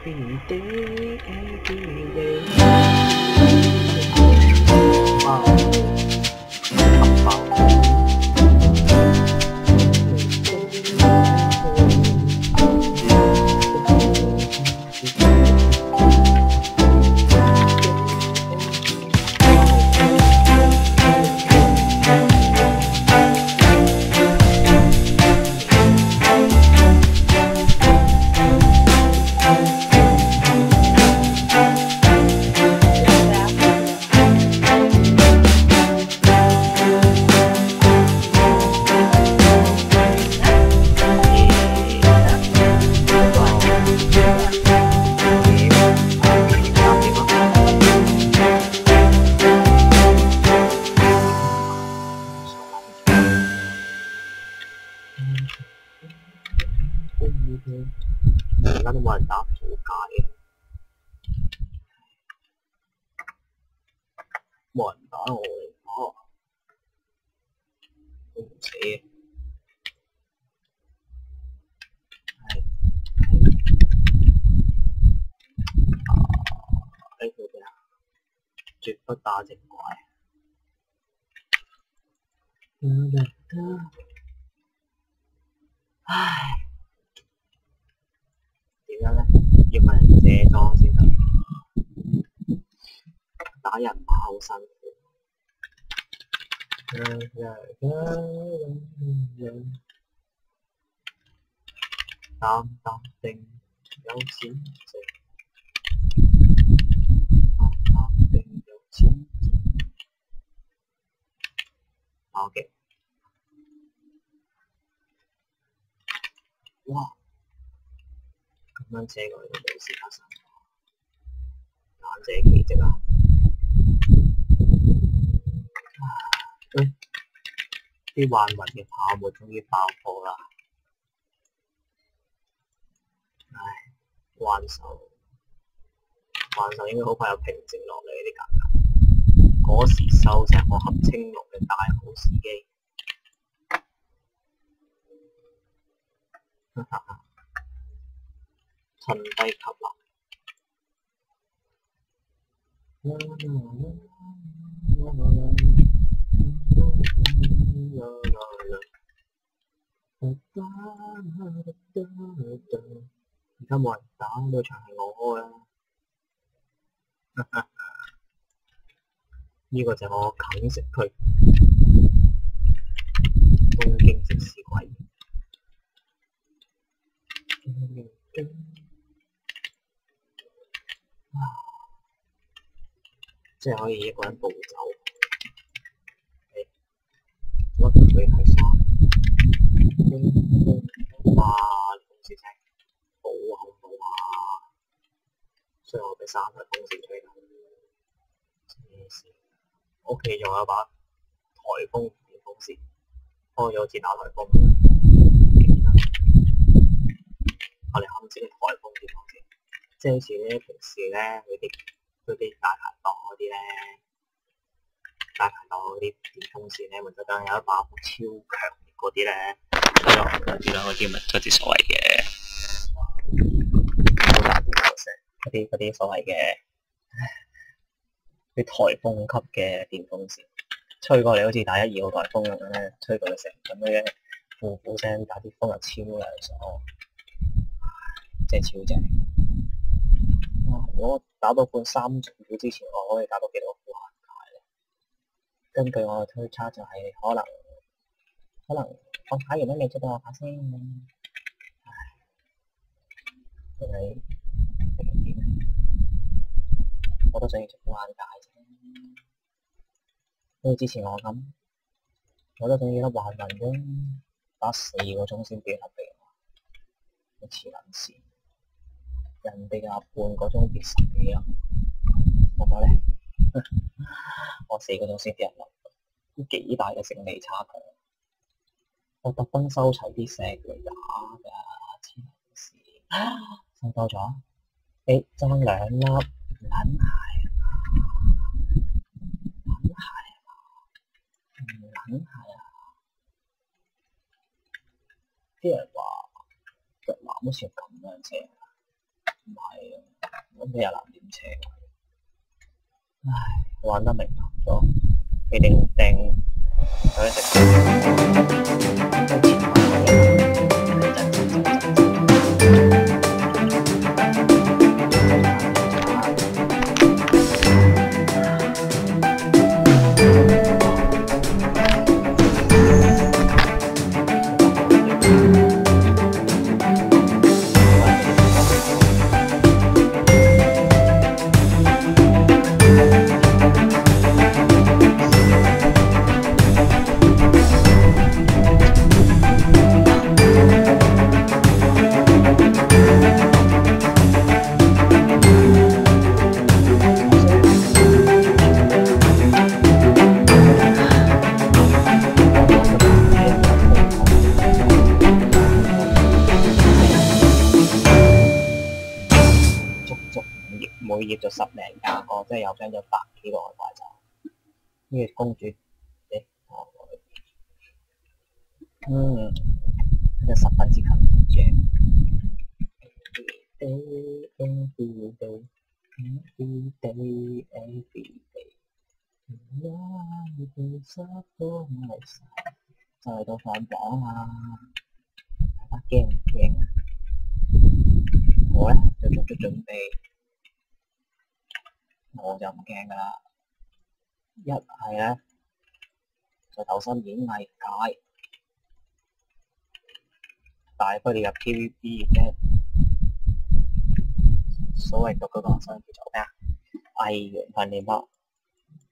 天地天地而家都冇人打草界嘅，冇人打我嚟打，我唔死嘅。喺佢哋啊，絕不打直怪。唉，點樣咧？要問人借裝先得。打人馬好辛苦。淡淡定有錢剩，淡淡定有錢剩。OK。哇！咁樣借過嚟都冇事發生，眼借奇蹟啊！啲幻魂嘅泡沫終於爆破啦！唉，幻獸應該好快又平靜落嚟啲價格。嗰時收就係我合青龍嘅大好時機。趁低吸納。而家冇人打，呢個場係我開啦。呢個就係我啃食區，東京食屎鬼。即係可以一個人暴走。屈佢睇衫。哇！風扇聲好恐怖啊！所以我俾3台風扇吹緊。我屋企仲有把颱風電風扇，開咗好似打颱風咁。我哋冚先颱風電風扇，即係好似咧平時咧嗰啲大排檔嗰啲咧，大排檔嗰啲電風扇咧，咪特登有一把好超強烈嗰啲咧，吹落去嗰啲啦，嗰啲咪嗰啲所謂嘅好大電風扇，嗰啲所謂嘅啲颱風級嘅電風扇，吹過嚟好似打1、2號颱風咁樣咧，吹到佢成咁樣嘅呼呼聲，打啲風又超涼爽，真係超正。如果打到半3種表之前，我可以打到幾多副限界咧？根據我嘅推測，就係可能我打完都未出到我把聲。唉，定係點？我都想要出副限界啫。好似之前我咁，我都想要粒幻魂啫，打4個鐘先變粒俾我，黐撚線。人哋啊半個鐘跌10幾咯，我咧我4個鐘先跌1粒，幾大嘅勝利差距。我特登收齊啲石嚟打㗎，黐線，收多咗，爭2粒，唔撚係啊！啲人話腳男好似咁樣啫。唔係啊，咩有藍點車？唉，玩得明白咗，你定有一每頁就10零廿個，即係有張咗100幾個嘅怪獸。呢個公主，真係十分之近嘅。就嚟到放榜啦，大家驚唔驚啊？我咧就做咗準備。我就唔驚噶啦，一係咧就投身演藝界，大不了入 TVB 嘅所謂讀嗰個學生叫做咩啊？藝員訓練班，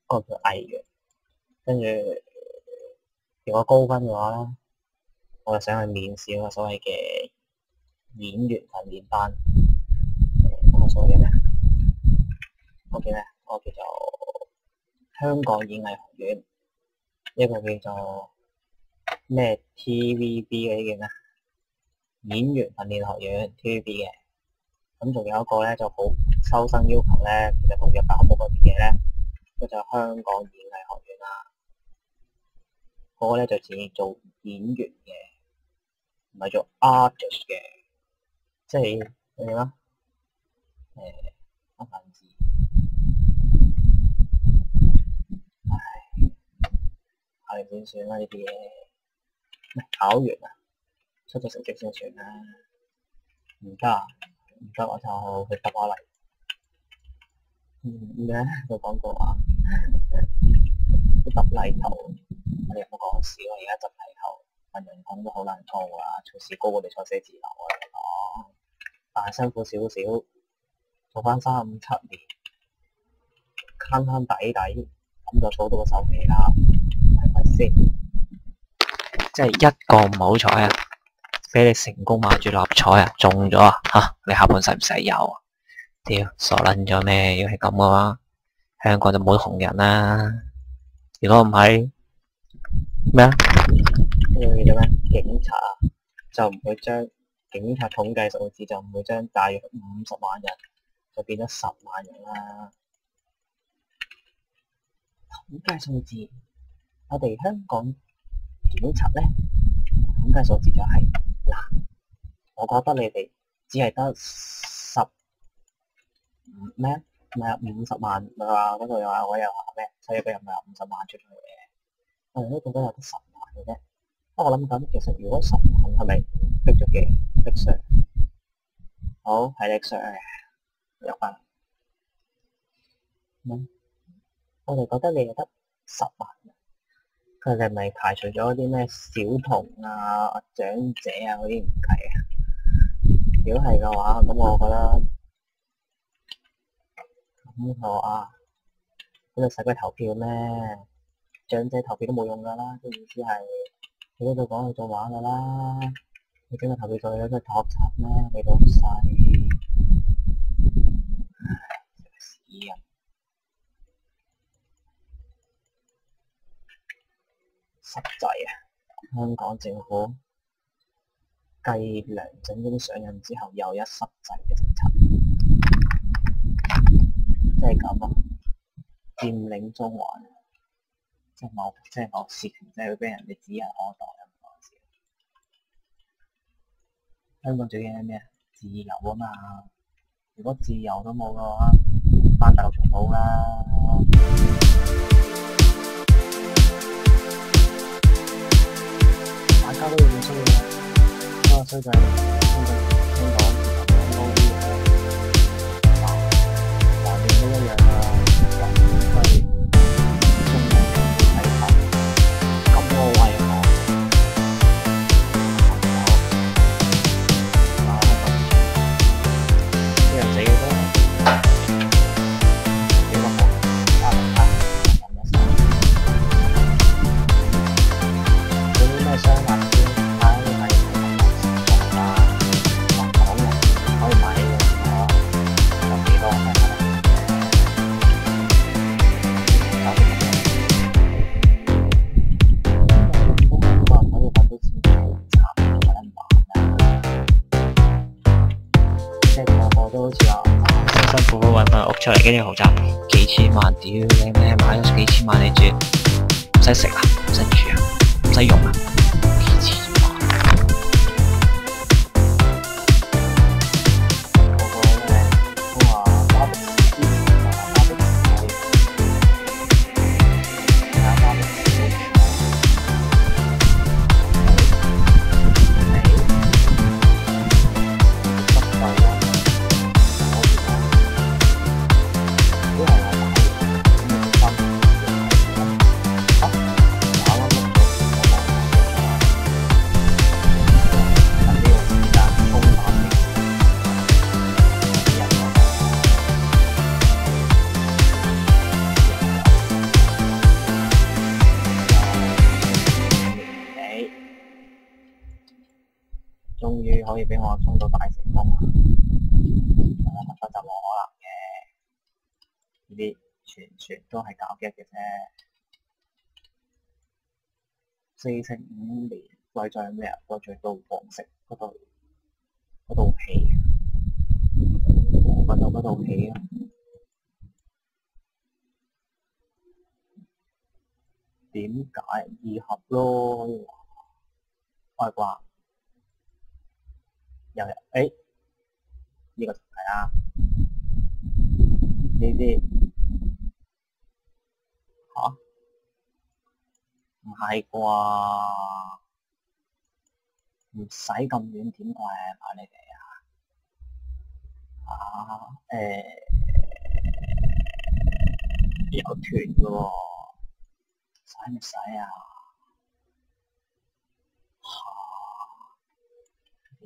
嗰個叫藝員。跟住如果高分嘅話咧，我就想去面試嗰個所謂嘅演員訓練班。嗰個所謂嘅咩？我叫咩？我叫做香港演藝學院，一個叫做咩 TVB 嗰啲叫咩？演員訓練學院 TVB 嘅。咁仲有一個咧就好收生要求咧，其實同約大學冇乜嘢咧，佢就香港演藝學院啦。嗰個咧就自己做演員嘅，唔係做 artist 嘅，即係點啊？不文字。考完先算啦，呢啲嘢，考完啊，出咗成績先算啦。唔得我就去揼下泥。咩？佢講過話揼泥頭，我哋有冇講笑啊？而家執泥頭份人工都好難做啊，隨時高過你坐寫字樓啊嚟講，但係辛苦少少，做翻3、5、7年，慳慳底底，咁就儲到個首期啦。係咪先？即係一個唔好彩啊，俾你成功買住六合彩啊，中咗啊吓！你下半世唔使有啊！屌傻撚咗咩？要係咁嘅話，香港就冇紅人啦。如果唔係咩啊？叫咩？警察就唔會將警察統計數字就唔會將大約50萬人就變咗10萬人啦。統計數字。我哋香港警察咧，統計數字就係嗱，我覺得你哋只係得50萬，咪話嗰度又話我又話咩，所以佢又唔係話50萬出去嘅，我哋呢度都有得10萬嘅啫。不過我諗緊，其實如果10萬係咪逼咗嘅？逼上好係逼上嘅，入翻。我哋覺得你係得10萬。佢哋咪排除咗啲咩小童啊、長者啊嗰啲唔計啊。如果係嘅話，咁我覺得咁我咁你使鬼投票咩？長者投票都冇用噶啦，即係意思係你嗰度講去做玩噶啦。你整個投票做咗都係托賊咩？你老細，食屎啊！實際啊，香港政府繼梁振英上任之後，又一實際嘅政策，即係咁啊，佔領中環，即係某事情，即係會俾人哋指日可待啊！唔講笑，香港最緊係咩啊？自由啊嘛，如果自由都冇嘅話，翻大陸仲好啦。大家都會咁衰嘅，不過衰在香港高啲嘅，環境都一樣啦，人都係中意睇球，咁我為何？出嚟嘅啲豪宅幾千萬，屌你咩買咗幾千萬你住，唔使食啊，唔使住啊，唔使用啊，幾千萬。個個咧都話巴迪斯之前就話巴迪斯可以，而家巴迪斯終於可以俾我衝到大成功啦！覺得就冇可能嘅，呢啲全都係搞嘅啫。4/5年貴在咩啊？貴在到黃色嗰度戲，揾到嗰度戲啊！點解2盒咯？可以話外掛。又呢個就係啦，呢啲嚇唔係啩？唔使咁遠點怪啊你哋啊？有團嘅喎，使唔使啊？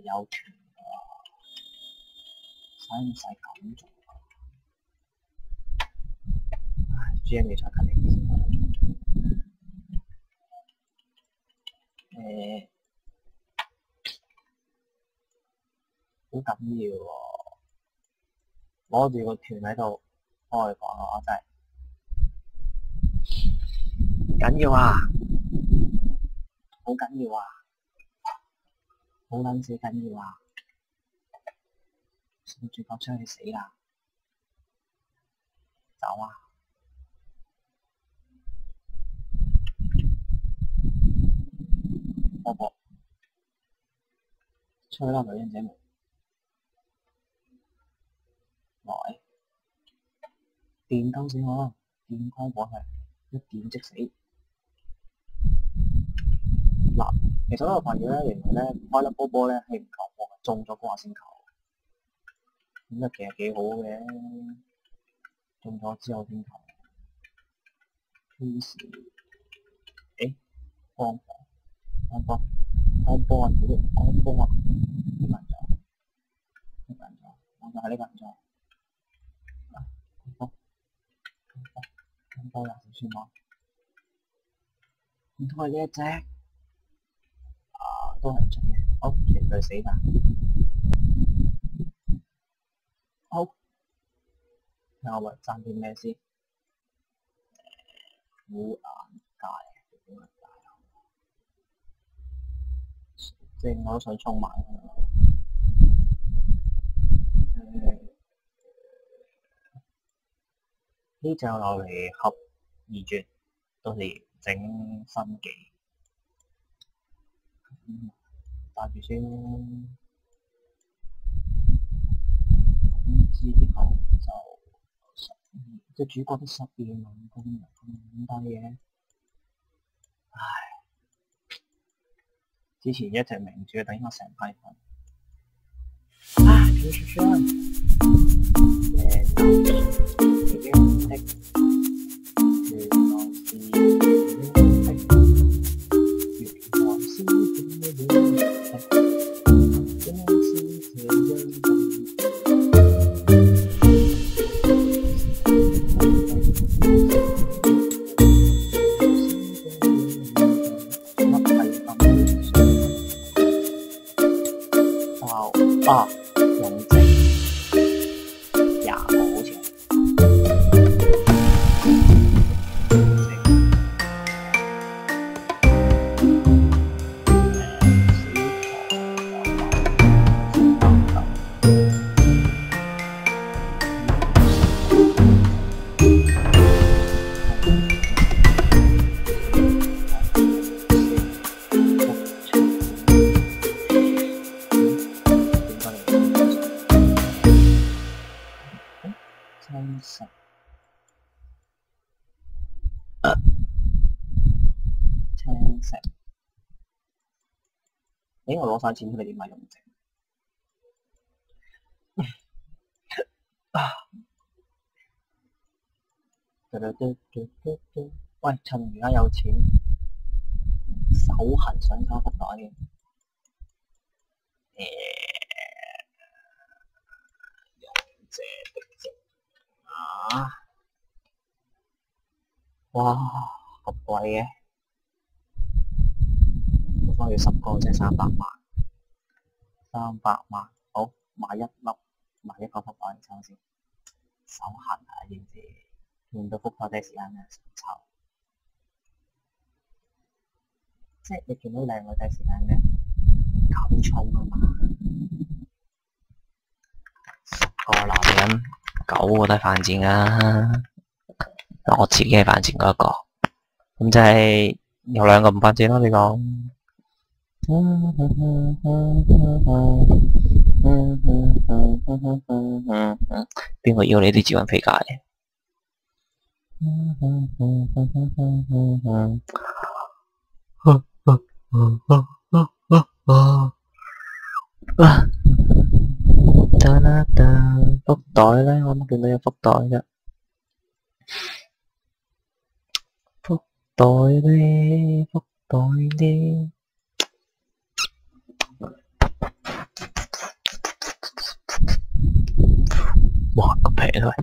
有團。使唔使咁做啊？GM 要再近啲先得。好緊要喎！攞住個團喺度開講啊，真係緊要啊！好緊要啊！好撚死緊要啊！順住個出去死啦！走啊！波波，出去啦，女人姐妹！來，電鳩死我！電光火石，一電即死！嗱，其實我發現咧，原來咧開粒波波咧係唔求波嘅，中咗嗰下先求。咁啊，其實幾好嘅，中咗之後先求。於是，幫波啊！屌，幫波啊！呢個人咗，我就係呢個人咗。幫波啦，小算我。唔通係呢一隻？都係唔出嘅。好，全隊死㗎。好，睇我咪賺啲咩先？虎眼界，即係我都想衝埋佢。呢隻落嚟合2轉，到時整新技。打住先，之後就即係主角都12萬咁低嘅。唉，之前一直名住等我成批粉。唉，轉出張已經的。用值20個好似。青色，我攞晒錢，佢哋點解用值？喂，趁而家有錢，手痕想抄筆袋嘅。用借的值啊！哇，咁貴嘅，我翻去10個即係300萬，300萬，好買一粒，買一個筆袋嚟抄先，手痕啊，知唔知？見到幅台第一時間咧抄，即係你見到靚女第一時間咧冚衝啊嘛，10個男人9個都係犯賤啊！我自己係犯賤嗰一個，咁即係有2個唔犯賤咯。你講，邊個要你啲自揾飛界？福袋咧，我冇見到有福袋啫。福袋咧，福袋咧，哇咁平都係，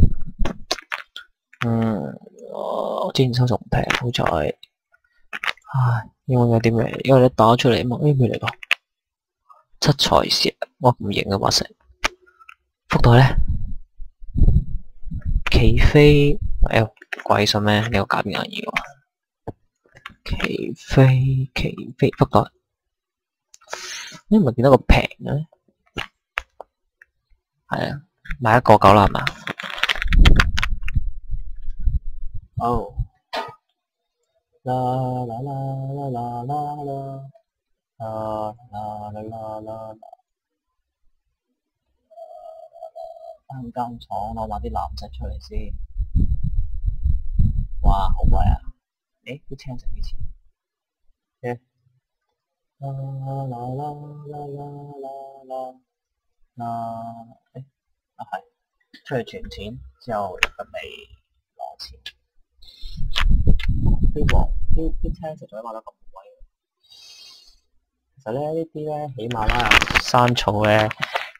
我之前收仲唔平，好彩，唉，因為有啲咩？因為你打出嚟啊嘛，咩嚟㗎？七彩石，哇咁型嘅把聲，福袋咧，奇飛，貴咗咩？呢個假邊眼嘢喎？奇飛福袋，你唔係見到個平嘅咩？係啊，買1個9啦係嘛？哦，啦啦啦啦啦啦啦。翻間廠攞埋啲藍色出嚟先。哇，好貴啊！啲青色幾錢？係出去存錢之後準備攞錢。啲青色仲買得咁貴。其實咧呢啲咧喜馬拉雅山草咧，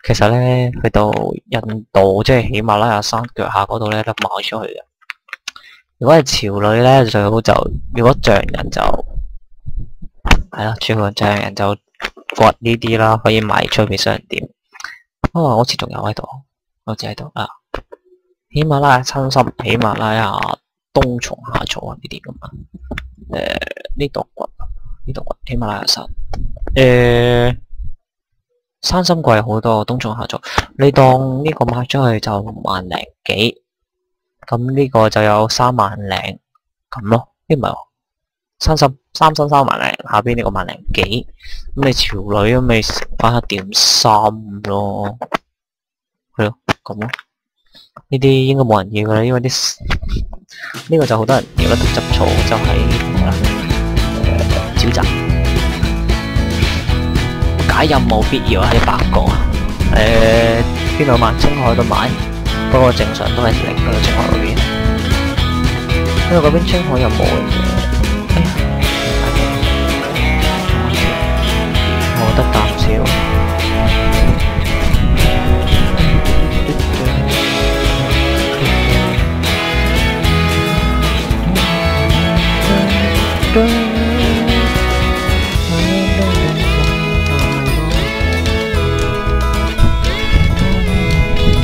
其實咧去到印度即係喜馬拉雅山腳下嗰度咧得賣出去嘅。如果係潮女咧，最好就如果匠人就係啦，全部匠人就掘呢啲啦，可以賣出俾商店。好似仲有喺度，好似喺度啊！喜馬拉雅親心，喜馬拉雅冬蟲夏草啊呢啲咁啊。呢度掘喜馬拉雅山。山參貴好多，冬蟲夏草，你當呢個賣出去就1零幾，咁呢個就有3萬零咁咯，唔係三參3萬零，下邊呢個1零幾，咁你潮女咁咪乘翻1.3咯，係咯，咁咯，呢啲應該冇人要㗎啦，因為啲呢個就好多人要啦，執草就係沼澤。解任冇必要喺白角啊！邊度買？青海度買，不過正常都係零㗎啦，青海嗰邊。因為嗰邊青海又冇嘅。哎呀，我得啖笑。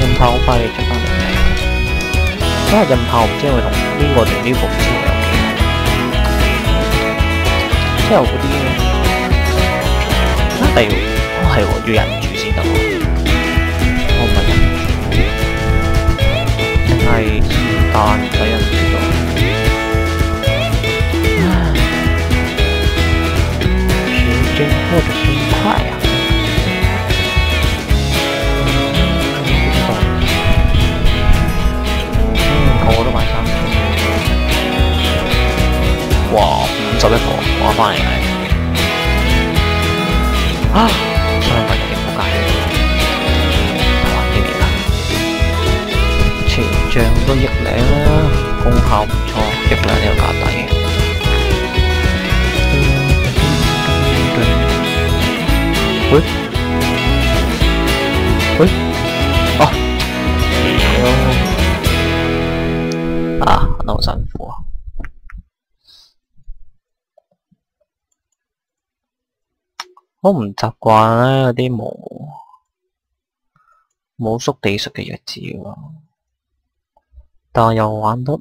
任炮好快嘅出翻嚟，因為任炮唔知會同呢個定呢個唔知會有幾好，之後嗰啲啊係喎，係喎，要人住先得喎，我唔係人住，淨係但唔使人住咗。時間過得真快呀！個個都買3件，哇！51個，我翻嚟係啊，3份有啲撲街，大玩啲嘢啦，前仗都億領啦，功效唔錯，億領呢個價底。喂，哦，啊，玩得好辛苦啊！我唔習慣咧嗰啲冇縮地術嘅日子喎，但係又玩得而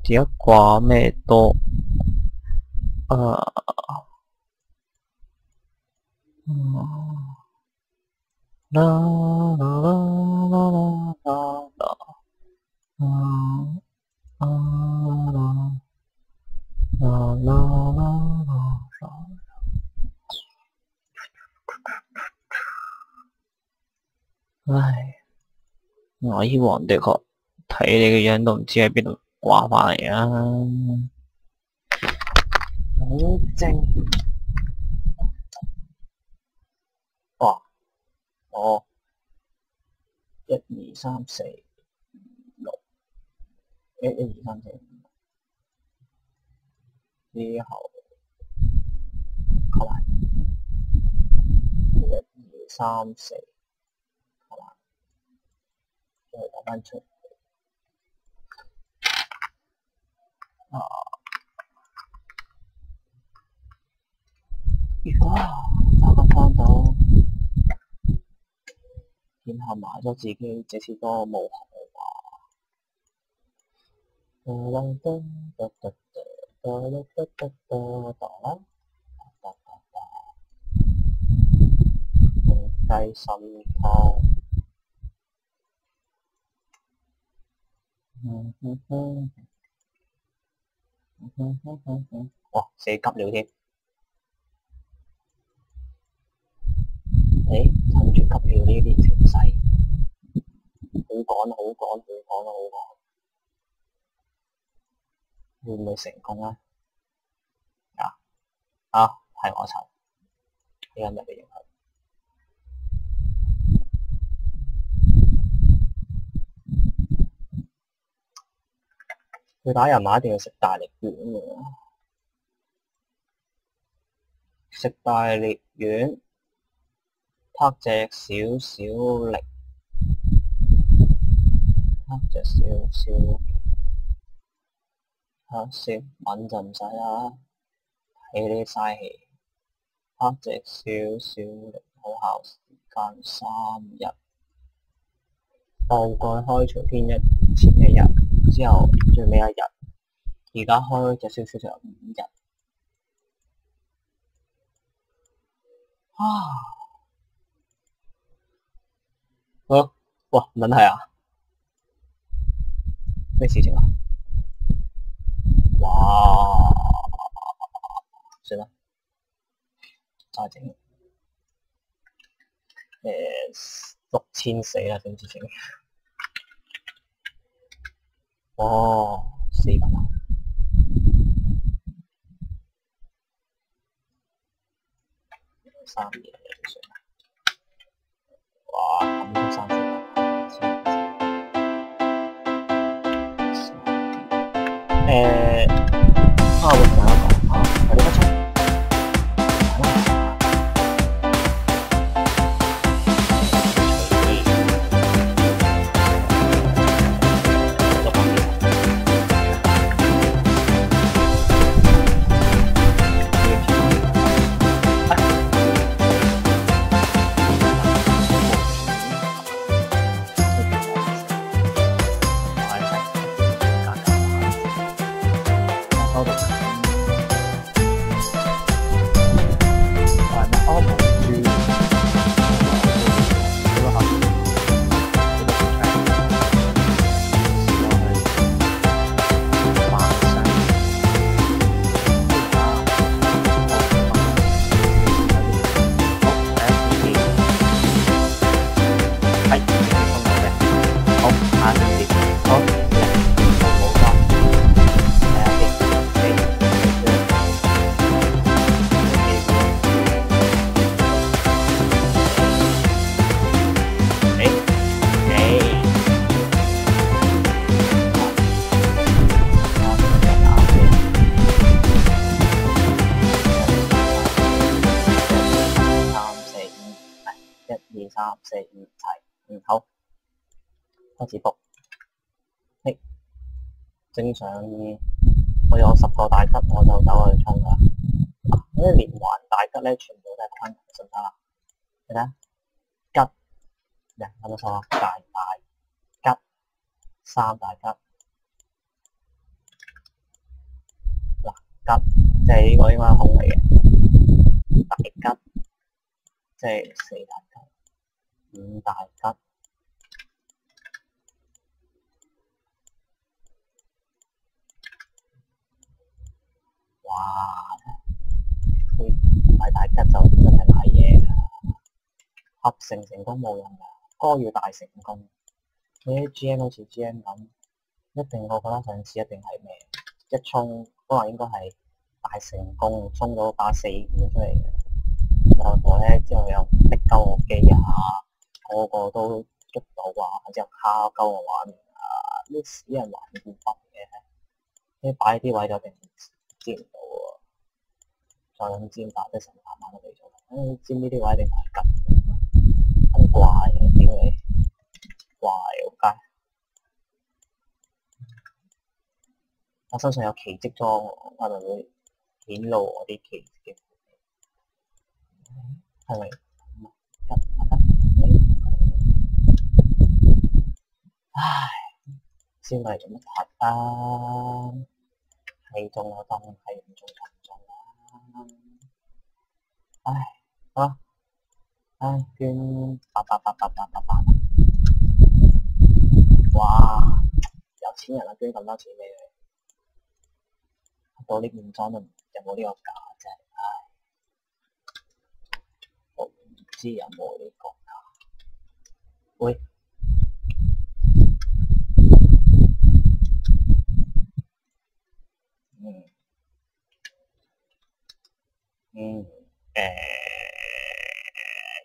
家掛咩多啦啦啦啦啦啦唉，我希望的確睇你嘅樣都唔知喺邊度掛翻嚟啊！好正！哇！哦，1、2、3、4、5、6，1、2、3、4、5之後，好啦，1、2、3、4，好啦，再打翻出。如果打得翻到，然後買咗自己這次都冇學嘅話，雞心湯。哇！寫急了添。趁住急了呢啲情勢，好趕，會唔會成功啊？係我籌，呢個咪俾佢。佢打人馬一定要食大力丸喎，食大力丸，拍隻少少力，先穩就唔使啦，睇呢啲嘥氣，拍隻少少力，好效時間3日，報蓋開除天一前1日，之後最尾1日，而家開隻少少就有5日。哇！唔係啊？咩事情啊？哇！算啦，再整6400啦，整事情。哦，4分啊！3、2、1算啦。哇，咁都3、4分我會同大家講啊，我呢一出。3、4、5齊，好，開始卜。正常我有10個大吉，我就走去衝啦。嗰啲連環大吉咧，全部都係昆人信啦。你睇下，吉，有冇錯啊？大吉，3大吉。嗱，吉即係呢個應該係空嚟嘅，大吉即係4大吉，5大吉。哇！佢唔係大吉就真係買嘢啦，合成功冇用㗎，嗰個要大成功。你啲 GM 好似 GM 咁，一定我覺得上次一定係咩？一衝都話應該係大成功，衝到打4、5出嚟嘅。然後咧之後又逼鳩我機啊，個個都捉到啊，之後卡鳩我畫面啊，啲死人玩唔得嘅，你擺啲位就一定知唔到喎。再咁尖打即成晚晚都未做，尖呢啲位一定係吉，咁怪嘅，屌你怪好街！我身上有奇蹟裝，我係咪會顯露我啲奇蹟？係咪？唉，先嚟做乜柒啊？係中我當，係唔中就唔中啦。唉，好，捐88888，哇！有錢人啊，捐咁多錢俾佢，到呢件裝都有冇呢個價啫？唉，我唔知有冇呢個價。喂，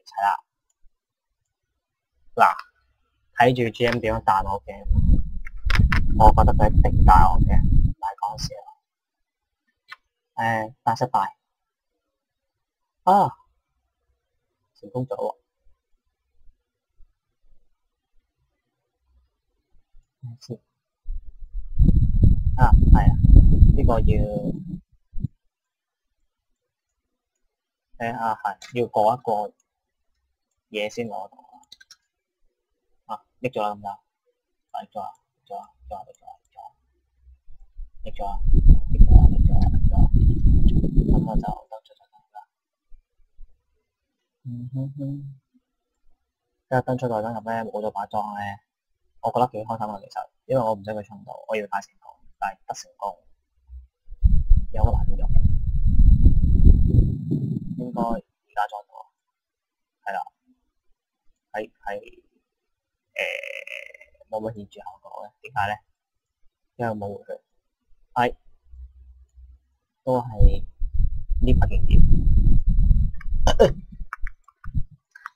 齊啦。嗱，睇住 GM 點樣彈我嘅，我覺得佢一定彈我嘅，唔係講笑。大失敗啊！成功咗喎。先啊，係啊，呢個要係要過一個嘢先攞到啊！拎咗啦咁就，拎咗啦，咁我就登出咗啦。即係登出代登入咧，冇咗把裝咧，我覺得幾開心啊！其實，因為我唔使佢衝到，我要大成功，但係不成功，有個難用，應該而家裝到，係啦，係冇乜顯著效果嘅，點解咧？因為冇回去，係都係呢把勁啲。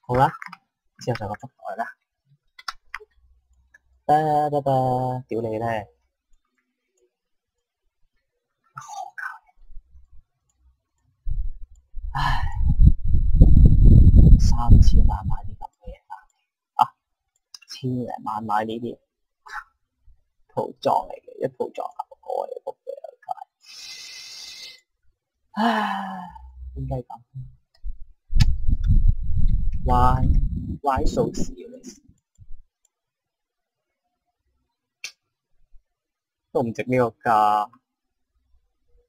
好啦，之後就個福袋啦。屌你咧！唉，3000萬買啲咁嘅嘢翻嚟啊，1000零萬買呢啲套裝嚟嘅，一套裝效果嚟嘅，唉，點解咁？Why so serious？都唔值呢個價。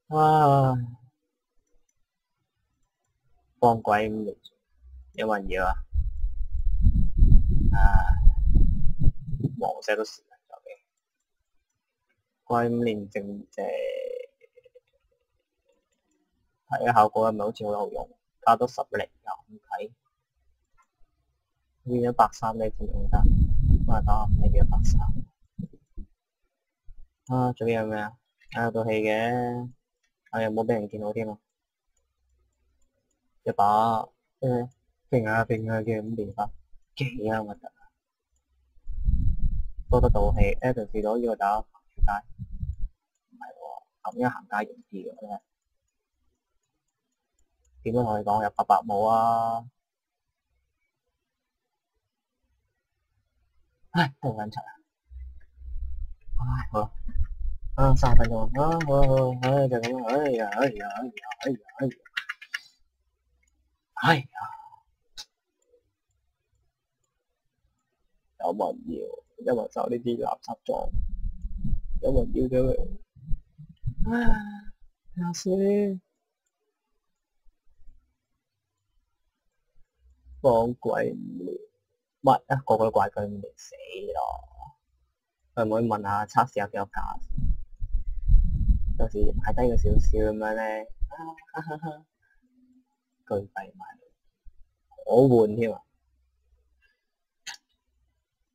唉，放鬼咁嚟，有冇人要啊？唉，黃色都蝕咗嘅。鬼5年正正，睇下效果係咪好似好有用？加多10零又唔睇，變咗130呢先用得，幫人打你變咗130。啊，仲有咩啊？有套戲嘅，有冇俾人見到添啊？一把揈下嘅咁變法，幾啊核突啊！多得道氣，Adam 試到呢個打行街，唔係喎，咁樣行街容易嘅真係。點樣同你講入白冇啊？唉，都好緊張啊！唉，好啦，30分鐘啊，好，唉，就咁啦，哎呀，有冇人要？因為就呢啲垃圾裝，有冇人要咗佢？唉，老師，放鬼5年，乜啊？個個都怪佢5年死咯！可唔可以問下測試有幾多價？到時買低佢少少咁樣咧，巨幣買可換添啊！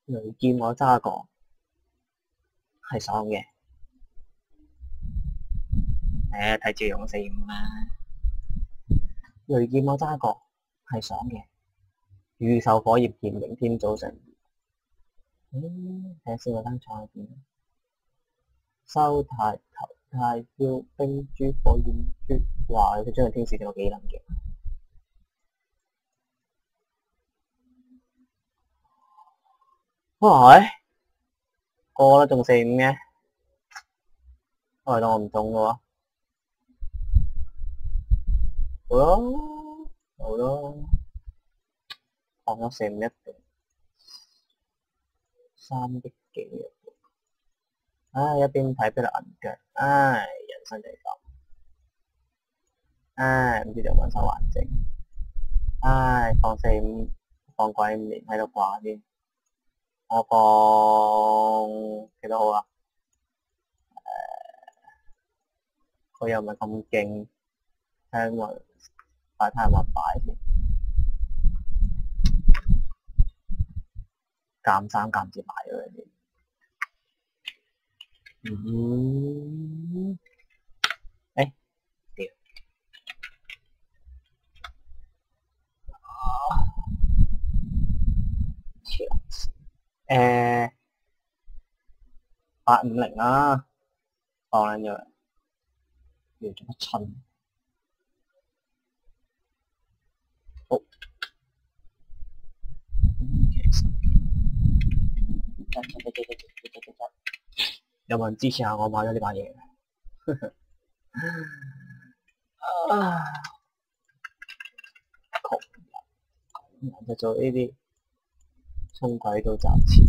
雷劍我揸過，係爽嘅。睇住用45啦。雷劍我揸過，係爽嘅。御獸火焰劍明天早上。睇下先嗰單菜喺邊？收太頭太標冰珠火焰珠，哇！佢將個天使整到幾撚勁。喂，過啦仲45嘅，當我唔中嘅喎。好咯，好咯，放咗45一定3億幾啊！一邊睇邊度銀腳，唉，人生就係咁，唉，唔知就揾手還剩，唉，放45，放鬼5年喺度掛先，我放幾多號啊？佢又唔係咁勁，睇下快睇下冇人擺先，減3減節買咗佢先。屌！850啦，放撚咗，要做乜春？好，有冇人支持下我買咗呢把嘢？窮人就做呢啲衝鬼都賺錢，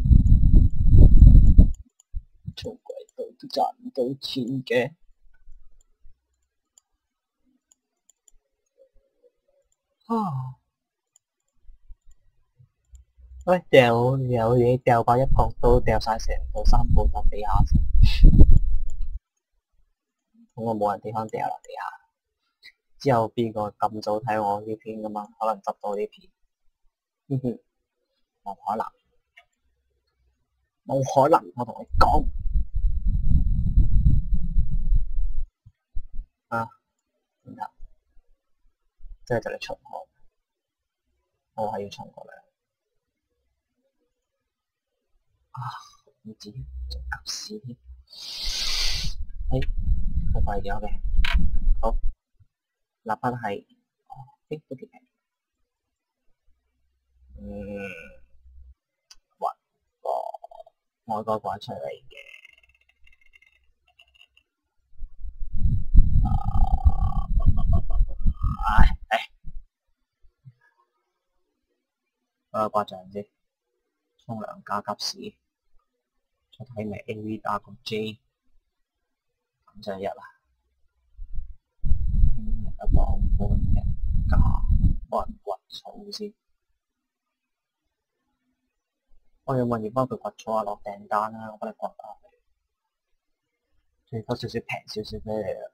衝鬼都賺唔到錢嘅。喂，有嘢掉把一角都掉晒成套衫布落地下先，咁我冇人地方掉落地下。之後邊個咁早睇我呢片噶嘛？可能執到呢片，冇可能，冇可能，我同你講。即係就嚟出汗，我係要沖個涼。唔知仲急屎添。好貴咗嘅。好，蠟筆係，都幾平。畫個外國畫出嚟嘅。掛像先，沖涼加急屎，再睇埋 A.V. 打個 J， 咁就一啦。聽日一磅半嘅價，幫人掘草先。我有冇人要幫佢掘草啊？落訂單啦，我幫你掘下佢，最多少少平少少俾你啦。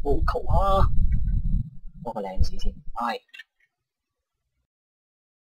冇求啊！攞個靚字先，